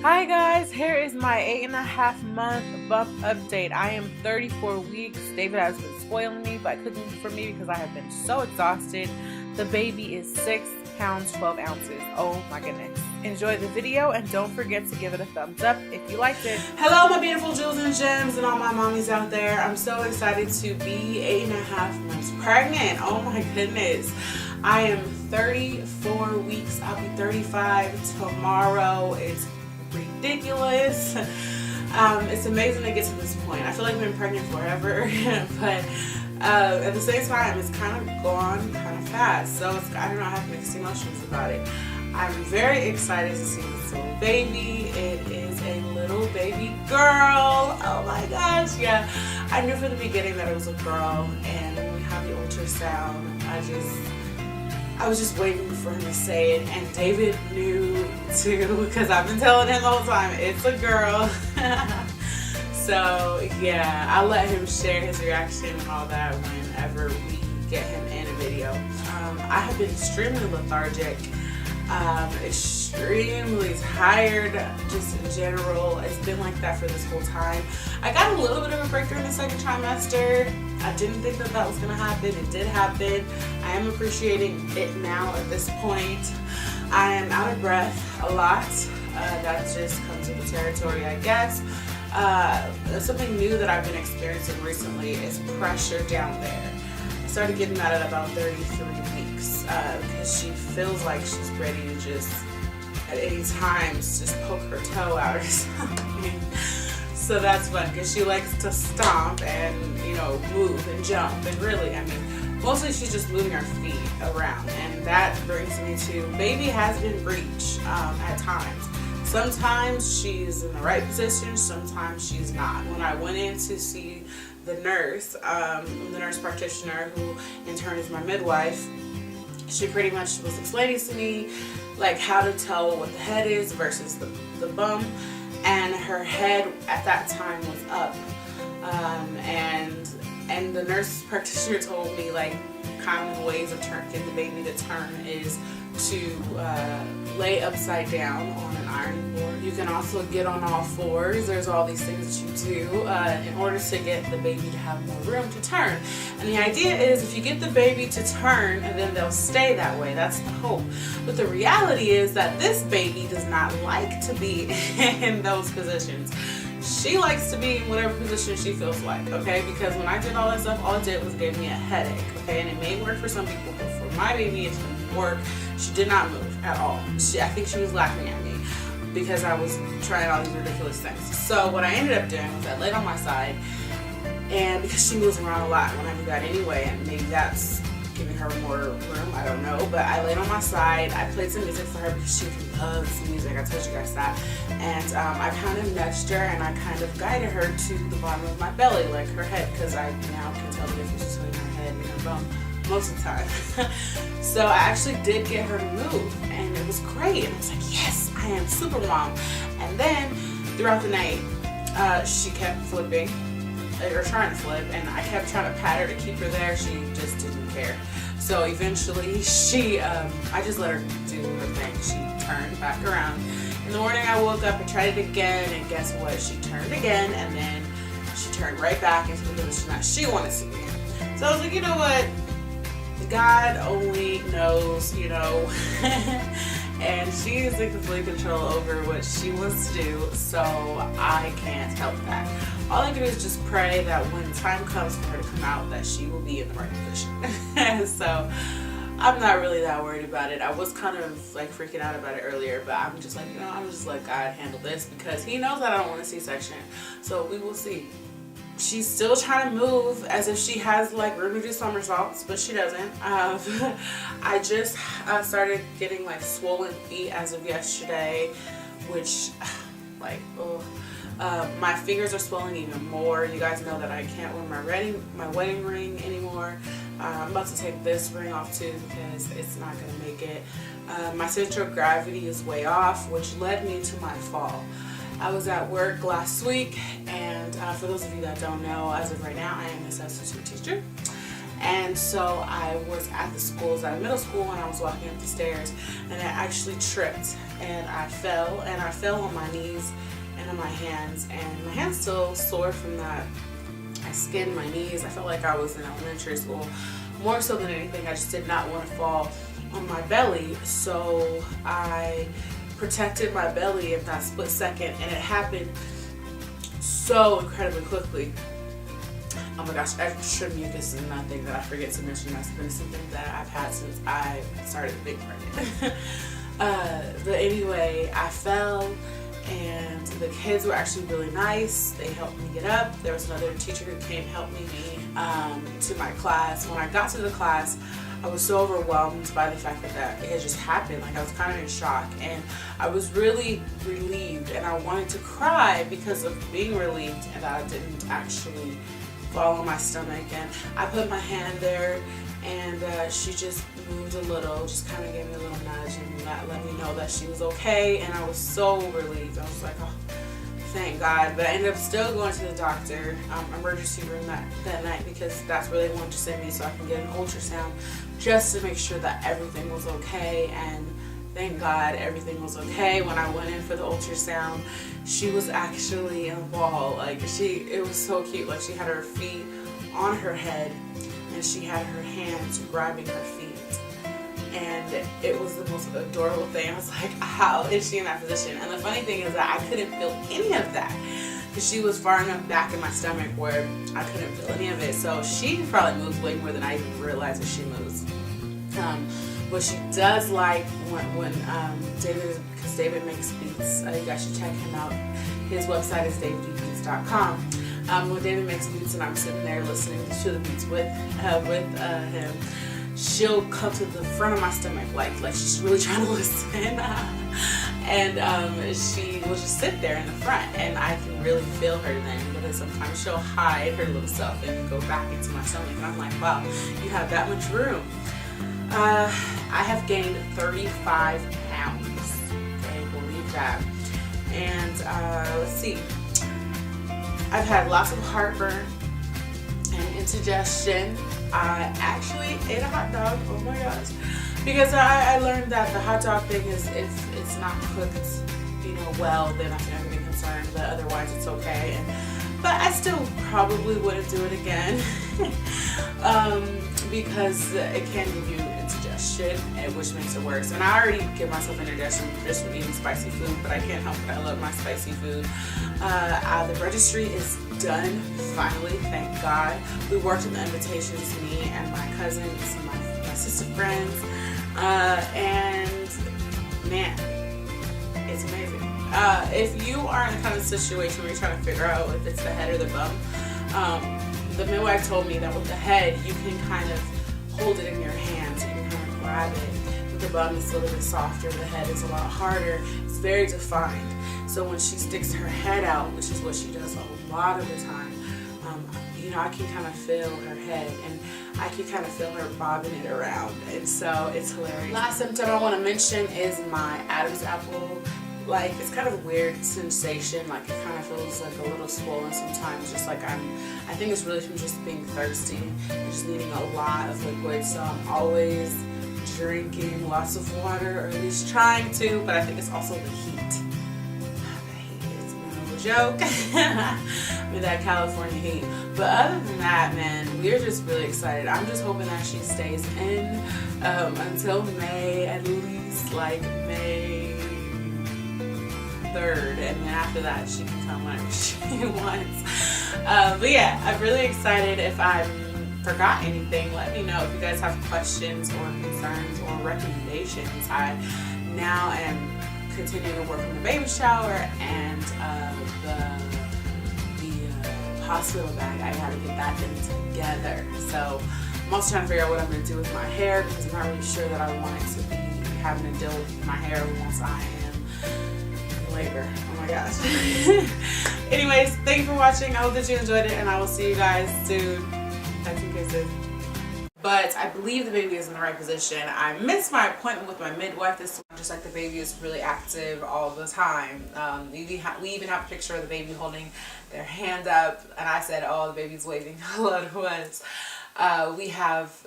Hi guys, here is my 8.5 month bump update. I am 34 weeks. David has been spoiling me by cooking for me because I have been so exhausted. The baby is 6 pounds 12 ounces. Oh my goodness. Enjoy the video and don't forget to give it a thumbs up if you liked it. Hello my beautiful jewels and gems and all my mommies out there. I'm so excited to be 8.5 months pregnant. Oh my goodness. I am 34 weeks. I'll be 35 tomorrow. It's ridiculous. It's amazing to get to this point. I feel like I've been pregnant forever, but at the same time, it's kind of gone kind of fast. So I don't know, I have mixed emotions about it. I'm very excited to see this little baby. It is a little baby girl. Oh my gosh, yeah. I knew from the beginning that it was a girl, and when we had the ultrasound, I was just waiting for him to say it, and David knew too, because I've been telling him the whole time, it's a girl. So yeah, I'll let him share his reaction and all that whenever we get him in a video. I have been extremely lethargic, extremely tired just in general. It's been like that for this whole time. I got a little bit of a break during the second trimester. I didn't think that was going to happen. It did happen. I am appreciating it now at this point. I am out of breath a lot. That just comes with the territory, I guess. Something new that I've been experiencing recently is pressure down there. I started getting that at about 33 weeks because she feels like she's ready to just at any time just poke her toe out or something. So that's fun because she likes to stomp and, move and jump. And really, mostly she's just moving her feet around. And that brings me to baby has been BREECH at times. Sometimes she's in the right position, sometimes she's not. When I went in to see the nurse practitioner, who in turn is my midwife, she pretty much was explaining to me like how to tell what the head is versus the bum. And her head at that time was up, and the nurse practitioner told me like common ways of getting the baby to turn is to lay upside down on an ironing board. You can also get on all fours. There's all these things that you do in order to get the baby to have more room to turn. And the idea is if you get the baby to turn, and then they'll stay that way. That's the hope. But the reality is that this baby does not like to be in those positions. She likes to be in whatever position she feels like, okay? Because when I did all that stuff, all it did was give me a headache, okay? And it may work for some people, but for my baby, it didn't work. She did not move at all. I think she was laughing at me because I was trying all these ridiculous things. So what I ended up doing was I laid on my side, and because she moves around a lot when I do that anyway, and maybe that's giving her more room, I don't know, but I laid on my side. I played some music for her because she loves music. I told you guys that. And I kind of nudged her and I kind of guided her to the bottom of my belly, like her head, because I now can tell the difference between her head and her bum most of the time. So I actually did get her to move, and it was great. And I was like, yes, I am super mom. And then throughout the night, she kept flipping, or trying to flip, and I kept trying to pat her to keep her there. She just didn't care. So eventually I just let her do her thing. She turned back around. In the morning I woke up and tried it again, and guess what? She turned again, and then she turned right back into the position that she wanted to be in. So I was like, you know what? God only knows, and she is in complete control over what she wants to do, so I can't help that. All I can do is just pray that when the time comes for her to come out, that she will be in the right position. So I'm not really that worried about it. I was kind of like freaking out about it earlier, but I'm just like, I'm just let God handle this because He knows that I don't want a C-section. So we will see. She's still trying to move as if she has like room to do somersaults, but she doesn't. I just started getting like swollen feet as of yesterday, which my fingers are swelling even more. You guys know that I can't wear my wedding ring anymore. I'm about to take this ring off too because it's not going to make it. My center of gravity is way off, which led me to my fall. I was at work last week, and for those of you that don't know, as of right now, I am a substitute teacher. And so I was at the school, I was at a middle school, and I was walking up the stairs, and I actually tripped and I fell on my knees and on my hands, and my hands still sore from that. I skinned my knees. I felt like I was in elementary school. More so than anything, I just did not want to fall on my belly, so I protected my belly in that split second, and it happened so incredibly quickly. Oh my gosh, extra mucus is nothing that I forget to mention. That's been something that I've had since I started being pregnant. But anyway, I fell, and the kids were actually really nice. They helped me get up. There was another teacher who came help me to my class. When I got to the class, I was so overwhelmed by the fact that it had just happened. Like, I was kind of in shock, and I was really relieved, and I wanted to cry because of being relieved and that I didn't actually fall on my stomach. And I put my hand there, and she just moved a little, just kind of gave me a little nudge and let me know that she was okay, and I was so relieved. I was like, oh, thank God. But I ended up still going to the doctor, emergency room that night, because that's where they wanted to send me so I can get an ultrasound, just to make sure that everything was okay. And thank God everything was okay. When I went in for the ultrasound, she was actually in a ball. Like, it was so cute. Like, she had her feet on her head, and she had her hands grabbing her feet. And it was the most adorable thing. I was like, how is she in that position? And the funny thing is that I couldn't feel any of that, because she was far enough back in my stomach where I couldn't feel any of it. So she probably moves way more than I even realized that she moves. What she does like when David, because David makes beats, you guys should check him out. His website is davidbeats.com. When David makes beats and I'm sitting there listening to the beats with him, she'll come to the front of my stomach like she's really trying to listen, and she will just sit there in the front, and I can really feel her then, because sometimes she'll hide her little self and go back into my stomach, and I'm like, wow, you have that much room. I have gained 35 pounds, okay, believe that. And let's see, I've had lots of heartburn and indigestion. I actually ate a hot dog, oh my gosh, because I learned that the hot dog thing is, if it's not cooked, well, then I can never be concerned, but otherwise it's okay. But I still probably wouldn't do it again, because it can give you indigestion, which makes it worse. And I already give myself indigestion just from eating spicy food, but I can't help it. I love my spicy food. The registry is done, finally, thank God. We worked on the invitations, me and my cousins and my sister friends, and man, it's amazing. If you are in the kind of situation where you're trying to figure out if it's the head or the bum, the midwife told me that with the head, you can kind of hold it in your hands, you can kind of grab it. With the bum, it's a little bit softer, the head is a lot harder, it's very defined. So when she sticks her head out, which is what she does a lot of the time, I can kind of feel her head, and I can kind of feel her bobbing it around, and so it's hilarious. Last symptom I want to mention is my Adam's apple. Like, it's kind of a weird sensation, like it kind of feels like a little swollen sometimes, just like I think it's really from just being thirsty and just needing a lot of liquid, so I'm always drinking lots of water, or at least trying to, but I think it's also the heat. It's no joke. With that California heat. But other than that, man, we're just really excited. I'm just hoping that she stays in until May, at least like May 3rd, and then after that she can come whenever she wants. But yeah, I'm really excited. If I forgot anything, let me know. If you guys have questions or concerns or recommendations, I now am continuing to work on the baby shower and the hospital bag. I gotta get that thing together. So I'm also trying to figure out what I'm going to do with my hair, because I'm not really sure that I want it to be having to deal with my hair once I am in labor. Oh my gosh. Anyways, thank you for watching. I hope that you enjoyed it, and I will see you guys soon. Hugs and kisses. But I believe the baby is in the right position. I missed my appointment with my midwife this time, just like the baby is really active all the time. We even have a picture of the baby holding their hand up, and I said, oh, the baby's waving hello to us. We have